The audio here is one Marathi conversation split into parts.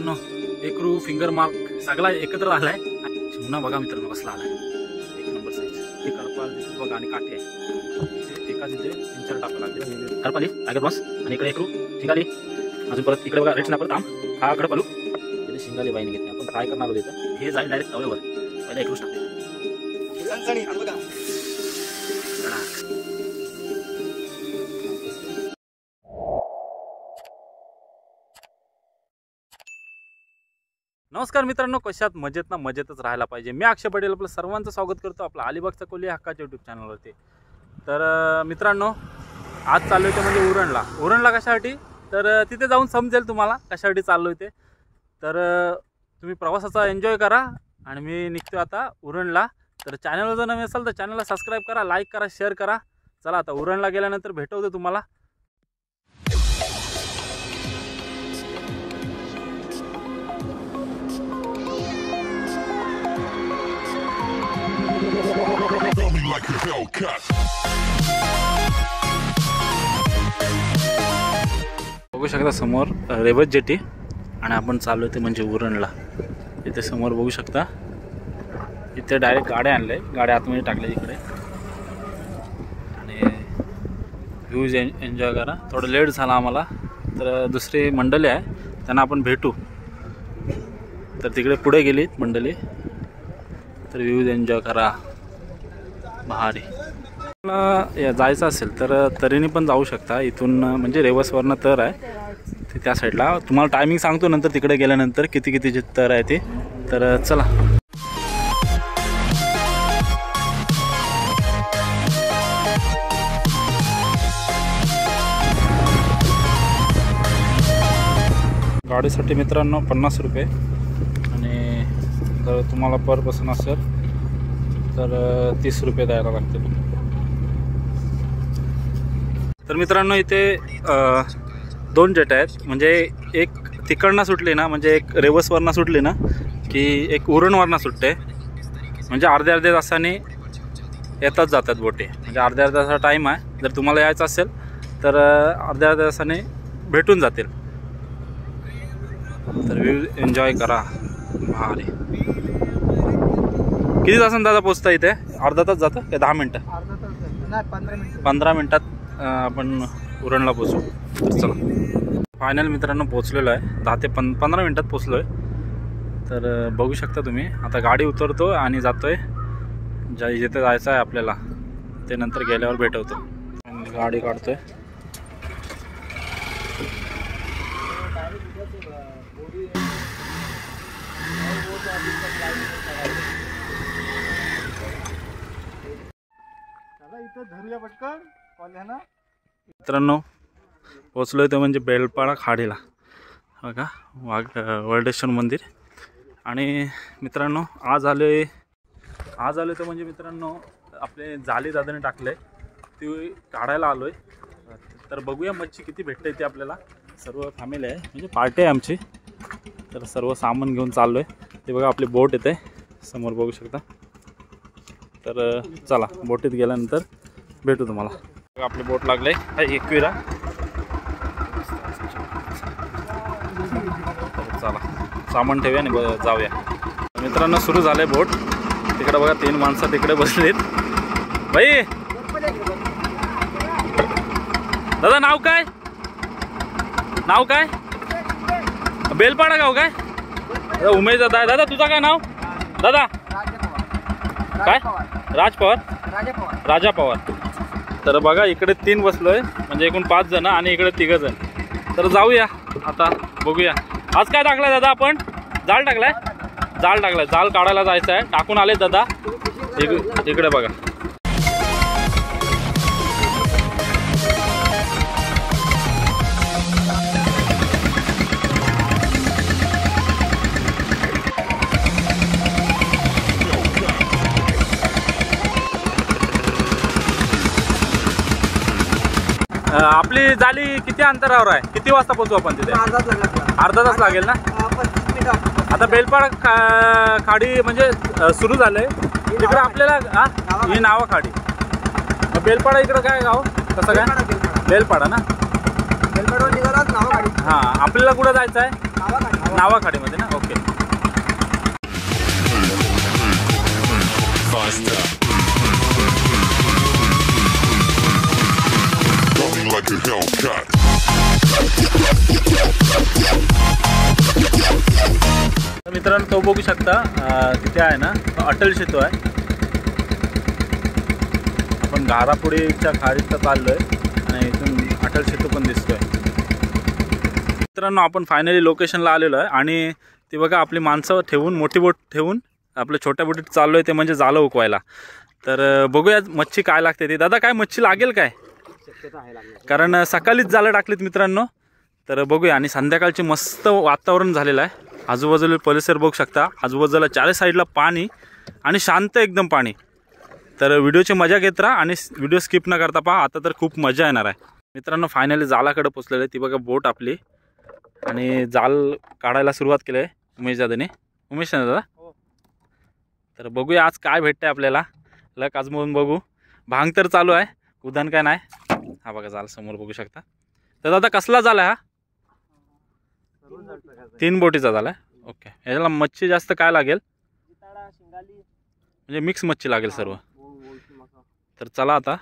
मित्रांनो एकरू फिंगर मार्क सगळा एकत्र आलाय। चिमणा बघा मित्रांनो कसला आलाय, एक नंबर साईज। हे करपाल बघा आणि काठी आहे, एका तिथे 3-4 टाका लागले। करपाली टायगर बॉस आणि इकडे एकरू शिंगाली, अजून परत इकडे बघा रेड स्नॅपर थांब, हा कडपालू इथे शिंगाली बाईने घेतली। आपण ट्राय करणार आहोत इथं, हे जाईल डायरेक्ट तव्यावर, पहिले एकरूच टाकते। नमस्कार मित्रांनो, कशात मजेत ना मजेतच राहायला पाहिजे। मी अक्षय पटेल आपलं सर्वांचं स्वागत करतो आपलं अलिबागचा कोल्हे हक्काच्या यूट्यूब चॅनलवरती। तर मित्रांनो आज चाललोय ते म्हणजे उरणला कशासाठी, तर तिथे जाऊन समजेल तुम्हाला कशासाठी चाललोय ते। तर तुम्ही प्रवासाचा एन्जॉय करा आणि मी निघतोय आता उरणला। तर चॅनलवर जर नवीन असाल तर चॅनलला सबस्क्राईब करा, लाईक करा, शेअर करा। चला आता उरणला गेल्यानंतर भेटवतो तुम्हाला। बघू शकता समोर रेवत जेटी आणि आपण चाललो ते म्हणजे उरणला। इथे समोर बघू शकता, इथे डायरेक्ट गाड्या आणले, गाड्या आतमध्ये टाकले इकडे आणि व्ह्यूज एन्जॉय करा। थोडं लेट झाला आम्हाला, तर दुसरी मंडळी आहे त्यांना आपण भेटू। तर तिकडे पुढे गेलीत मंडळी, तर व्ह्यूज एन्जॉय करा भारी। जायचं असेल तर तरीने पण जाऊ शकता इथून, म्हणजे रेवसवरनं तर आहे ते त्या साईडला। तुम्हाला टायमिंग सांगतो नंतर तिकडे गेल्यानंतर किती तर आहे ते। तर चला गाडीसाठी मित्रांनो 50 रुपये आणि जर तुम्हाला पर पर्सन असेल तर 30 रुपये द्यायला लागतील। तर मित्रांनो इथे 2 जेट आहेत, म्हणजे एक तिकडनं सुटली ना, म्हणजे एक रेवसवरनं सुटली ना की एक उरणवरनं सुटते, म्हणजे अर्ध्या तासाने येतात जातात बोटी, म्हणजे अर्ध्या तासाचा टाईम आहे। जर तुम्हाला यायचं असेल तर अर्ध्या तासाने भेटून जातील। तर व्ह्यू एन्जॉय करा भारी। किती तासांनी दादा पोचता इथे? अर्धा तास जातं का 10 मिनटं? 15 मिनटात आपण उरणला पोचू। तर चला फायनल मित्रांनो पोचलेलो आहे, 10 ते 15 मिनटात पोचलो आहे। तर बघू शकता तुम्ही, आता गाडी उतरतो आणि जातोय जिथे जायचं आहे आपल्याला, ते नंतर गेल्यावर भेटवतो। गाडी काढतोय, मित्रांनो पोचलोय ते म्हणजे बेलपाडा खाडीला बघा, वर्डेश्वर मंदिर। आणि मित्रांनो आज आले तर म्हणजे मित्रांनो आपले जाली दादाने टाकले, ती काढायला आलोय। तर बघूया मच्छी किती भेटते ते आपल्याला। सर्व फॅमिली आहे, म्हणजे पार्टी आहे आमची, तर सर्व सामान घेऊन चाललोय। ते बघा आपली बोट येते समोर बघू शकता। तर चला बोटीत गेल्यानंतर भेटू तुम्हाला। आपली बोट लागले एकविरा, चला सामान ठेवूया आणि जाऊया। मित्रांनो सुरू झालंय बोट, तिकडे बघा 3 माणसं तिकडे बसलीत। बाई दादा नाव काय? बेलपाडा गाव काय? दादा उमेश दादा आहे। दादा तुझं काय नाव? दादा काय? राजा पवार। तर बघा इकडे 3 बसलोय, म्हणजे एकूण 5 जण आणि इकडे 3 जण। तर जाऊया आता बघूया। आज काय टाकलाय दादा आपण? जाळ टाकलाय, जाळ काढायला जायचं आहे। टाकून आले दादा इकडे बघा। आपली जाली किती अंतरावर आहे? किती वाजता पोहोचू आपण तिथे? अर्धा तास लागेल ना। आता बेलपाडा खाडी म्हणजे सुरू झालंय तिकडे आपल्याला, ही नावा खाडी। बेलपाडा इकडं काय गाव कसं काय? बेलपाडा ना, हां आपल्याला कुठं जायचं आहे? नावा खाडीमध्ये ना. ओके. मित्रांनो तो बघू शकता तिथे आहे ना अटल सेतू आहे. आपण घारापुडीच्या खाडीत चाललोय आणि इथून अटल सेतू पण दिसतोय. मित्रांनो आपण फायनली लोकेशनला आलेलो आहे आणि ती बघा आपली माणसं ठेवून मोठी बोट ठेवून आपल्या छोट्या बोटीत चाललोय ते म्हणजे जाळं उकवायला. तर बघूया मच्छी काय लागते ते. दादा काय मच्छी लागेल काय? कारण सकाळीच जाळं टाकलीत मित्रांनो. तर बघूया. आणि संध्याकाळचे मस्त वातावरण झालेलं आहे. आजूबाजूला परिसर बघू शकता. आजूबाजूला चारी साईडला पाणी आणि शांत एकदम पाणी. तर व्हिडिओची मजा घेत राहा आणि व्हिडिओ स्किप न करता पहा. आता तर खूप मजा येणार आहे. मित्रांनो फायनली जाळाकडे पोचलेलं आहे. ती बघा बोट आपली आणि जाळ काढायला सुरुवात केली आहे उमेश दादाने. उमेश ना दादा. तर बघूया आज काय भेटतंय आपल्याला. लक आजमून बघू. भांग तर चालू आहे, उदान काय नाही. हा बघा जाळ समोर बघू शकता. तर दादा कसला जाळ आहे हा? 3 बोटीचा जाळ आहे. ओके. याला मच्छी जास्त काय लागेल? म्हणजे मिक्स मच्छी लागेल सर्व. तर चला आता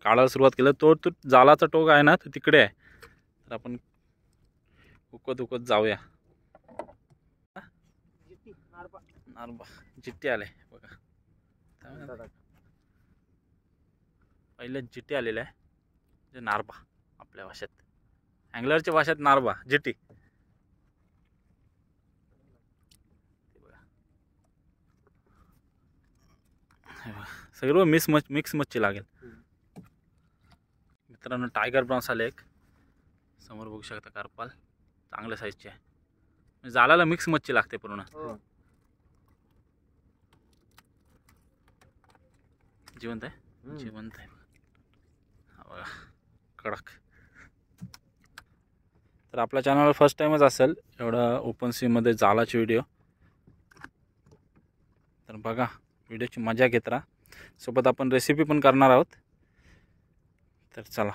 काढायला सुरुवात केलं. तो जाळाचा टोक आहे ना तो तिकडे आहे. तर आपण उकत जाऊया. नारबा जिट्टी आले बघा. पहिले जिट्टी आलेलं आहे म्हणजे नारबा आपल्या भाषेत. अँगलरच्या भाषेत नारबा जिट्टी. सर्व मिक्स मच्छी लागेल. मित्रांनो टायगर प्रॉन्स आले एक समोर बघू शकता. कारपाल चांगल्या साईजचे आहे. जाळाला मिक्स मच्छी लागते पूर्ण. जिवंत आहे. जिवंत आहे बघा कडक. तर आपल्या चॅनलवर फर्स्ट टाइमच असेल एवढा ओपन सी मध्ये जाळाची व्हिडिओ. तर बघा व्हिडिओची मजा घेत राहा. सोबत आपण रेसिपी पण करणार आहोत. तर चला.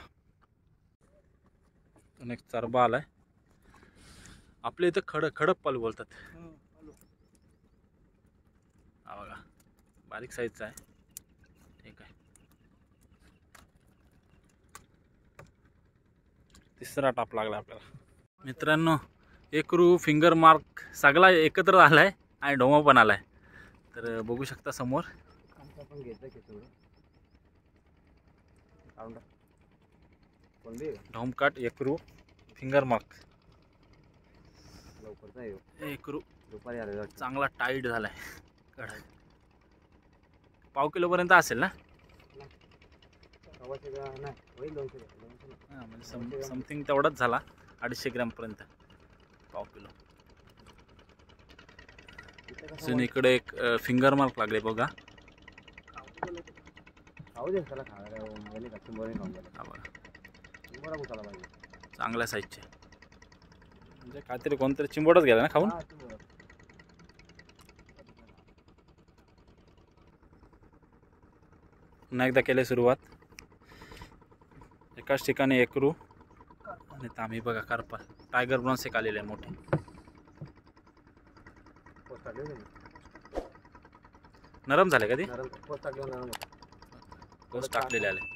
एक चरबा आलाय. आपल्या इथं खडक पालू बोलतात. हा बघा बारीक साईजचा आहे. ठीक आहे. तिसरा टाप लागला आपल्याला. मित्रांनो एकरू फिंगर मार्क सगळा एकत्र आलाय आणि ढोमा पण आलाय. तर बघू शकता समोर. ढोमकाट एकरू फिंगर मार्क. एकरू चांगला टाईट झालाय. कढाई पाव किलो पर्यंत असेल ना. म्हणजे समथिंग तेवढाच झाला. 250 ग्रॅम पर्यंत पाव किलो. अजून इकडे एक फिंगर मार्क लागले बघा. चांगल्या साईजचे म्हणजे काहीतरी कोणतरी चिंबोडच गेला ना खाऊन. पुन्हा एकदा केले सुरुवात. एकाच ठिकाणी एकरू आणि तांबी बघा कारपाल. टायगर प्रॉन्स एक आलेले आहे मोठे. नरम झाले का ते? पोस्ट टाकलेले आले.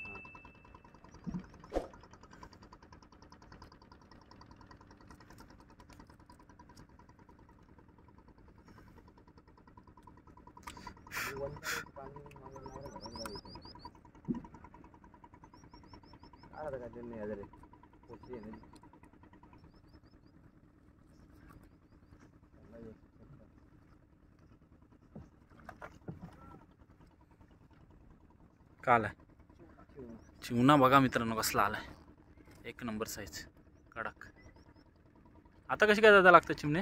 का आलाय? चिवणा बघा मित्रांनो कसला आलाय. एक नंबर साईज कडक. आता कशी काय दादा लागतं चिमणे?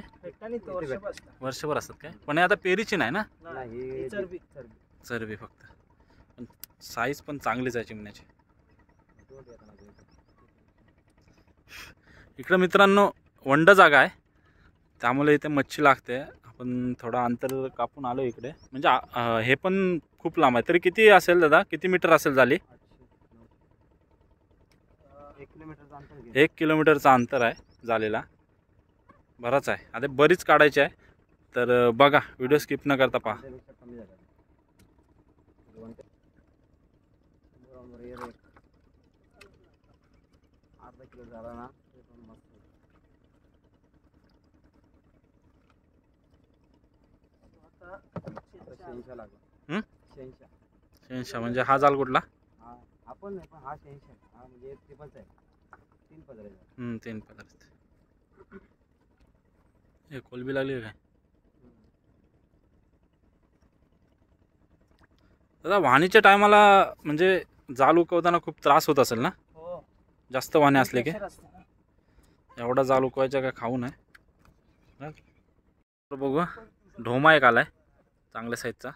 वर्षभर असतात काय? पण आता पेरीची नाही ना. चरबी फक्त. पण साईज पण चांगलीच आहे चिमण्याची. इकडं मित्रांनो वंड जागा आहे त्यामुळे इथे मच्छी लागते. आपण थोडा अंतर कापून आलो इकडे. म्हणजे हे पण खूप लांब आहे. तरी किती असेल दादा? किती मीटर असेल झाली? 1 किलोमीटरचा अंतर आहे झालेला. बराच आहे, आता बरीच काढायची आहे. तर बघा, व्हिडिओ स्किप न करता पहा. अर्धा किलो झाला ना. शेंशा म्हणजे हा जाल कुठला? आपण नाही पण हा 86 हा म्हणजे ट्रिपलच आहे. 3 पदर आहे. 3 पदार्थ. हे कोलबी लागली काय दादा? वाणीच्या टायमाला म्हणजे जाल उकवताना खूप त्रास होत असेल ना? हो, जास्त वाणे असले की. एवढा जाल उकवायचा काय खाऊ नये. बघू, ढोमा एक आलाय चांगल्या साईजचा,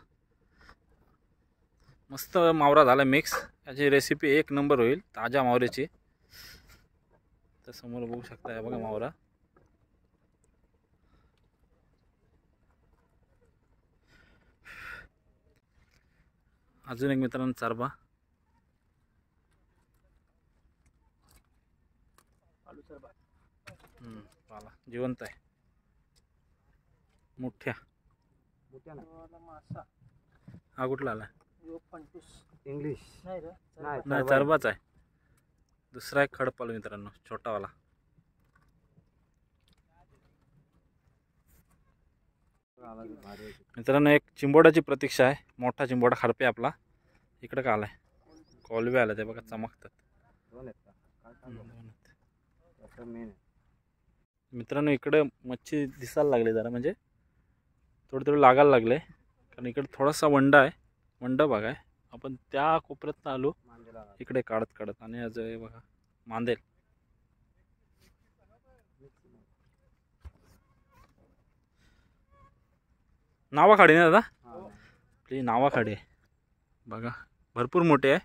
मस्त मावरा झाला मिक्स. याची रेसिपी एक नंबर होईल ताज्या मावऱ्याची. तर समोर बघू शकता, बघा मावरा. अजून एक मित्रांनो चारबा पाला जिवंत आहे. मोठ्या हा कुठला आला? इंग्लिश नाही, चारबाच आहे. दुसरा एक खडपाल मित्रांनो, छोटावाला. मित्रांनो एक चिंबोडाची प्रतीक्षा आहे. मोठा चिंबोडा खरपे आपला इकडे का आलाय. कोलबे आला ते बघा, चमकतात. मित्रांनो इकडे मच्छी दिसायला लागली जरा, म्हणजे थोडे थोडे लागायला लागले. कारण इकडे थोडासा वंडा आहे, वंडा भाग आहे. आपण त्या कोपऱ्यात आलो इकडे काढत काढत. आणि आज बघा मांदेल. नावाखाडी ना दादा? आपली नावाखाडी आहे बघा, भरपूर मोठे आहे.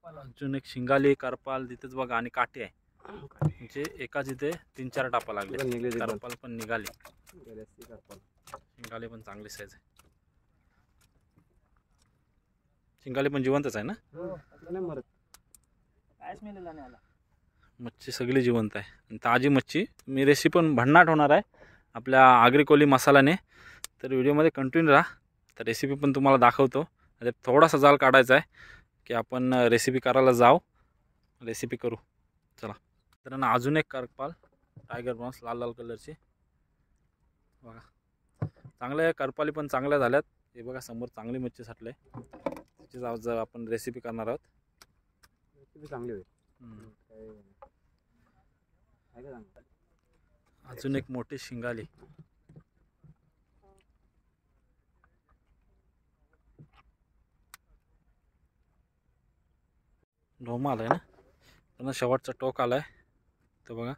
अजून एक शिंगाली करपाल तिथेच बघा, आणि काठी आहे. म्हणजे एकाच इथे 3-4 टापा लागले. करपाल पण निघाली, शिंगाली पण चांगली साईज आहे. शिंगाली पण जिवंतच आहे ना? मच्छी सगळी जिवंत आहे आणि ताजी मच्छी. मी रेसिपी पण भन्नाट होणार आहे आपल्या आगरी कोली मसाल्याने. तर व्हिडिओमध्ये कंटिन्यू राहा. तर रेसिपी पण तुम्हाला दाखवतो. थोडासा जाल काढायचा आहे की आपण रेसिपी करायला जाऊ, रेसिपी करू. चला. तर ना अजून एक करपाल टायगर प्रॉन्स लाल लाल कलरची बघा. चांगल्या करपाली पण चांगल्या झाल्यात. हे बघा समोर चांगली मच्छी साठले. त्याची आज आपण रेसिपी करणार आहोत. रेसिपी चांगली होईल. अजून एक मोठी शिंगाली. ढोमा आलाय ना, त्यांना शेवटचा टोक आलाय. तर बघा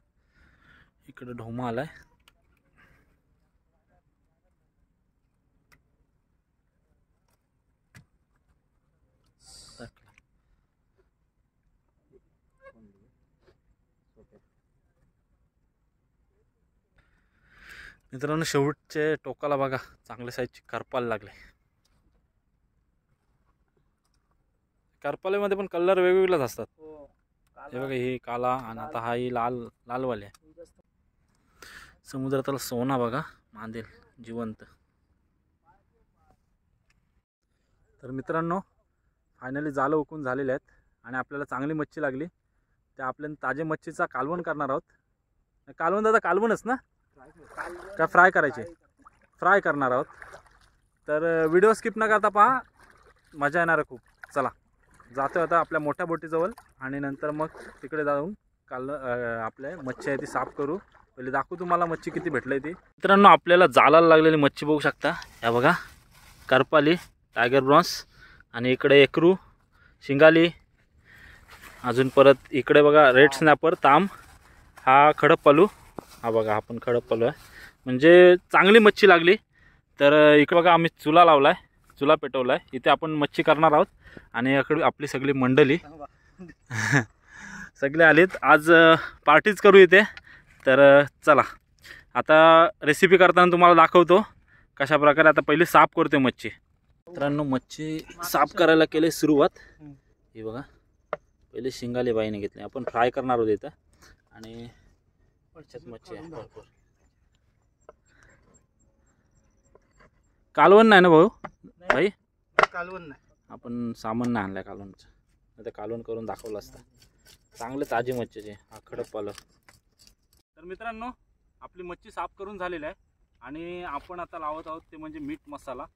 इकडे ढोमा आलाय. मित्रांनो शेवटचे टोकाला बघा चांगल्या साईजची करपाल लागले. करपालीमध्ये पण कलर वेगवेगळेच असतात. हे बघा, ही काला आणि आता हा ही लाल लालवाली आहे. समुद्रातला सोना बघा, मांदेल जिवंत. तर मित्रांनो फायनली जालं उकून झालेले आहेत आणि आपल्याला चांगली मच्छी लागली. त्या आपल्या ताजे मच्छीचा कालवण करणार आहोत. कालवण दादा कालवणच ना का फ्राय करायचे? फ्राय करणार आहोत. तर व्हिडिओ स्किप न करता पहा, मजा येणार आहे खूप. चला जातो आता आपल्या मोठ्या बोटीजवळ आणि नंतर मग तिकडे जाऊन आपल्या मच्छी आहे ती साफ करू. पहिले दाखवू तुम्हाला मच्छी किती भेटली ती. मित्रांनो आपल्याला जालाला लागलेली मच्छी बघू शकता. या बघा करपाली, टायगर प्रॉन्स आणि इकडे एकरू, शिंगाली. अजून परत इकडे बघा रेड स्नॅपर, ताम, हा खडकपालू. हा बघा हा पण खडकपालू आहे. म्हणजे चांगली मच्छी लागली. तर इकडे बघा आम्ही चुला लावला आहे, चुला पेटवला आहे. इथे आपण मच्छी करणार आहोत. आणि इकडे आपली सगळी मंडळी सगळे आलेत. आज पार्टीच करू इथे. तर चला आता रेसिपी करताना तुम्हाला दाखवतो कशा प्रकारे. आता पहिले साफ करतो मच्छी. मित्रांनो मच्छी साफ करायला केली सुरुवात. हे बघा पहिले शिंगाले बाईने घेतले. आपण फ्राय करणार आहोत इथं. आणि मच्छी आहे भरपूर. कालवण नाही ना भाऊ भाई? कालवण नाही. आपण सामान नाही आणलं कालवणचं, आता कालवण करून दाखवलं असतं. चांगले ताजी मच्छीचे हा खडक पालं. तर मित्रांनो आपली मच्छी साफ करून झालेली आहे आणि आपण आता लावत आहोत ते म्हणजे मीठ मसाला.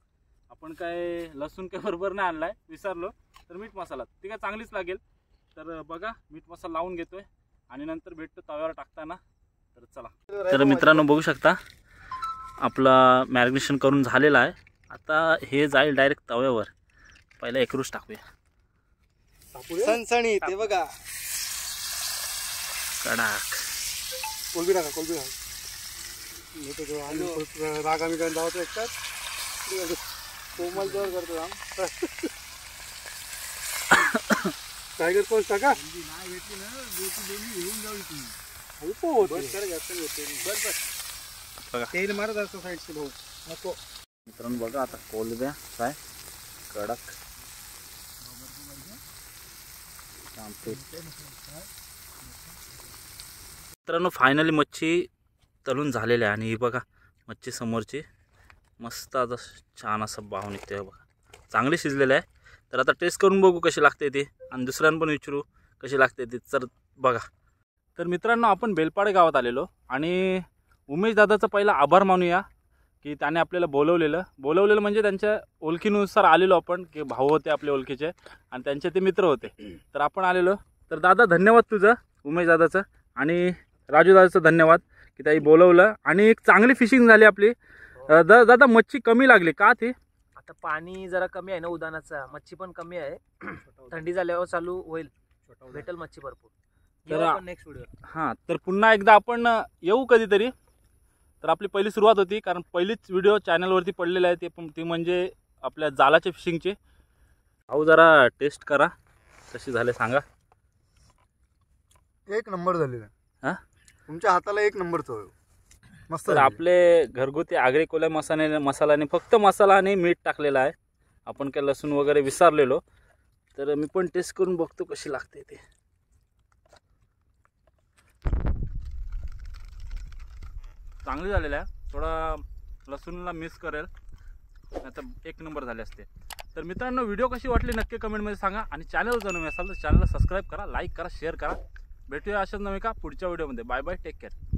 आपण काय लसूण काय बरोबर नाही आणलाय, विसरलो. तर मीठ मसाला ती काय चांगलीच लागेल. तर बघा मीठ मसाला लावून घेतोय आणि नंतर भेटतो तव्यावर टाकताना. तर चला. तर मित्रांनो बघू शकता आपला मॅरिनेशन करून झालेला आहे. आता हे जाईल डायरेक्ट तव्यावर. पहिला एकरूच टाकूया. सणसणी ते बघा. कडाक कोलबी टाका, कोलबी टाका. राग आम्ही काय लावतो एकटाच कोमल जोर करतो. टायगर पोस्ट टाका. तेल मारत असतो साईडचे भाऊ. नको मित्रांनो बघा आता कोलब्या काय कडक. मित्रांनो फायनली मच्छी तळून झालेली आहे आणि ही बघा मच्छी समोरची मस्त आता छान असं भाव निघतोय बघा. चांगली शिजलेलं आहे. तर आता टेस्ट करून बघू कशी लागते ते आणि दुसऱ्यांना पण विचारू कशी लागते ते. तर बघा. तर मित्रांनो आपण बेलपाडे गावात आलेलो आणि उमेश दादाचा पहिला आभार मानूया की त्याने आपल्याला बोलवलेलं म्हणजे त्यांच्या ओळखीनुसार आलेलो आपण, की भाऊ होते आपल्या ओळखीचे आणि त्यांचे ते मित्र होते. तर आपण आलेलो. तर दादा धन्यवाद तुझं, उमेश दादाचं आणि राजू दादाचं धन्यवाद की त्याही बोलवलं आणि एक चांगली फिशिंग झाली आपली. दादा मच्छी कमी लागली का ते? आता पाणी जरा कमी आहे ना उदानाचा, मच्छी पण कमी आहे. थंडी झाल्यावर चालू होईल, भेटेल मच्छी भरपूर. तर नेक्स्ट व्हिडिओ. हां तर पुन्हा एकदा आपण येऊ कधीतरी. तर आपली पहिली सुरुवात होती कारण पहिलीच व्हिडिओ चॅनलवरती पडलेला आहे ते म्हणजे आपल्या जालाच्या फिशिंगचे. भाऊ जरा टेस्ट करा कशी झाले सांगा. एक नंबर झालेला. हां तुमच्या हाताला एक नंबर चव मस्त. तर आपले घरगुती आगरी कोल्या मसाल्याने फक्त मसाला आणि मीठ टाकलेला आहे. आपण काय लसूण वगैरे विसरलेलो. तर मी पण टेस्ट करून बघतो कशी लागते ते. चांगली झालेलं आहे. थोडा लसूणला मिस करेल नाही तर एक नंबर झाले असते. तर मित्रांनो व्हिडिओ कशी वाटली नक्की कमेंटमध्ये सांगा आणि चॅनल जर नवीन असाल तर चॅनलला सबस्क्राईब करा, लाईक करा, शेअर करा. भेटूया अशाच नव्हे का पुढच्या व्हिडिओमध्ये. Bye bye, take care.